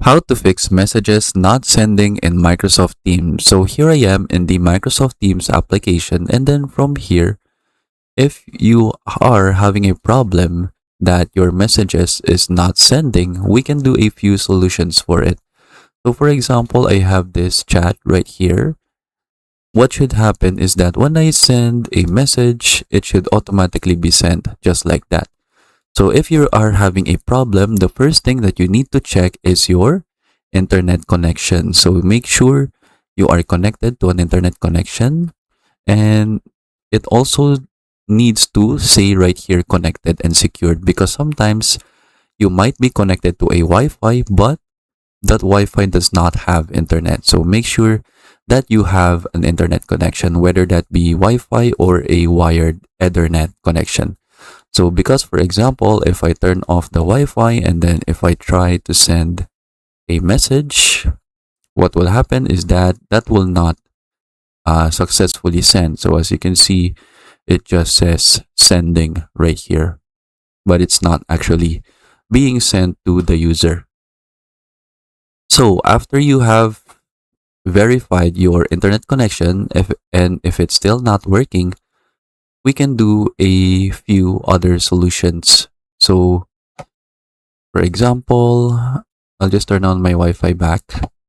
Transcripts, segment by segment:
How to fix messages not sending in Microsoft Teams. So here I am in the Microsoft Teams application, and then from here, if you are having a problem that your messages is not sending, we can do a few solutions for it. So for example, I have this chat right here. What should happen is that when I send a message, it should automatically be sent just like that. So if you are having a problem, the first thing that you need to check is your internet connection. So make sure you are connected to an internet connection, and it also needs to say right here connected and secured, because sometimes you might be connected to a Wi-Fi, but that Wi-Fi does not have internet. So make sure that you have an internet connection, whether that be Wi-Fi or a wired Ethernet connection. So because, for example, if I turn off the Wi-Fi and then if I try to send a message, what will happen is that that will not successfully send. So as you can see, it just says sending right here, but it's not actually being sent to the user. So after you have verified your internet connection, if it's still not working, we can do a few other solutions. So for example, I'll just turn on my Wi-Fi back,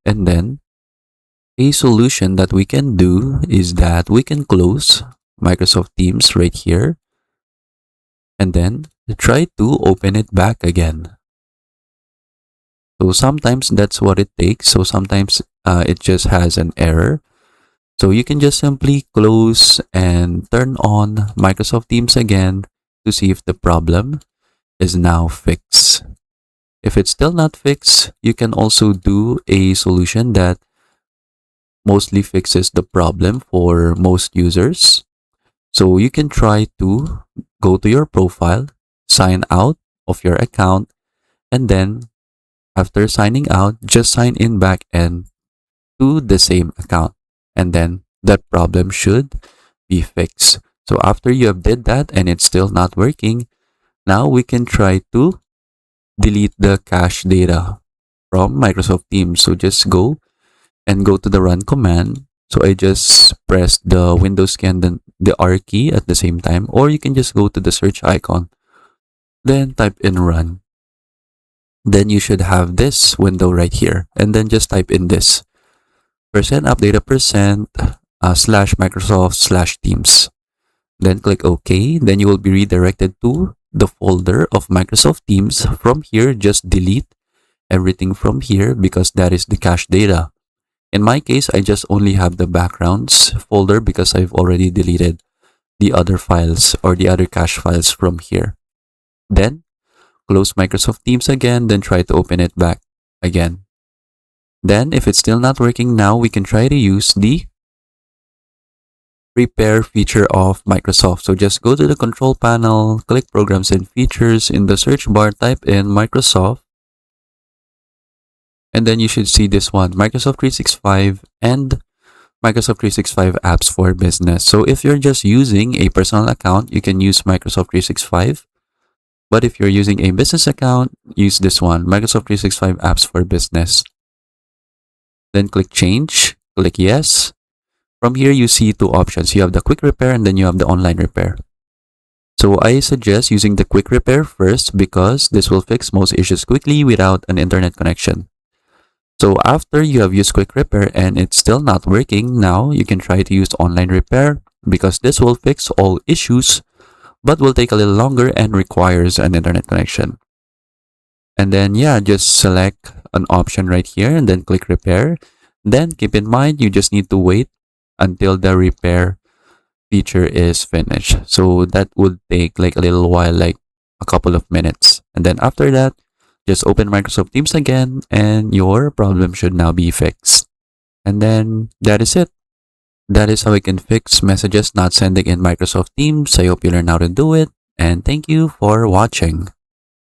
and then a solution that we can do is that we can close Microsoft Teams right here and then try to open it back again. So sometimes that's what it takes. So sometimes it just has an error. So you can just simply close and turn on Microsoft Teams again to see if the problem is now fixed. If it's still not fixed, you can also do a solution that mostly fixes the problem for most users. So you can try to go to your profile, sign out of your account, and then after signing out, just sign in back and to the same account, and then that problem should be fixed. So after you have did that and it's still not working, now we can try to delete the cache data from Microsoft Teams. So just go to the run command. So I just press the Windows key and then the R key at the same time, or you can just go to the search icon, then type in run. Then you should have this window right here, and then just type in this %update slash Microsoft slash Teams. Then click OK. Then you will be redirected to the folder of Microsoft Teams. From here, just delete everything from here because that is the cache data. In my case, I just only have the backgrounds folder because I've already deleted the other files or the other cache files from here. Then close Microsoft Teams again, then try to open it back again. Then if it's still not working, now we can try to use the repair feature of Microsoft. So just go to the control panel, click programs and features. In the search bar, type in Microsoft, and then you should see this one, Microsoft 365 and Microsoft 365 apps for business. So if you're just using a personal account, you can use Microsoft 365. But if you're using a business account, use this one, Microsoft 365 apps for business. Then click change, click yes. From here, you see two options. You have the quick repair and then you have the online repair. So I suggest using the quick repair first because this will fix most issues quickly without an internet connection. So after you have used quick repair and it's still not working, now you can try to use online repair because this will fix all issues but will take a little longer and requires an internet connection. And then just select an option right here and then click repair. Then keep in mind, you just need to wait until the repair feature is finished. So that would take like a little while, like a couple of minutes. And then after that, just open Microsoft Teams again and your problem should now be fixed. And then that is it. That is how we can fix messages not sending in Microsoft Teams. I hope you learn how to do it, and thank you for watching.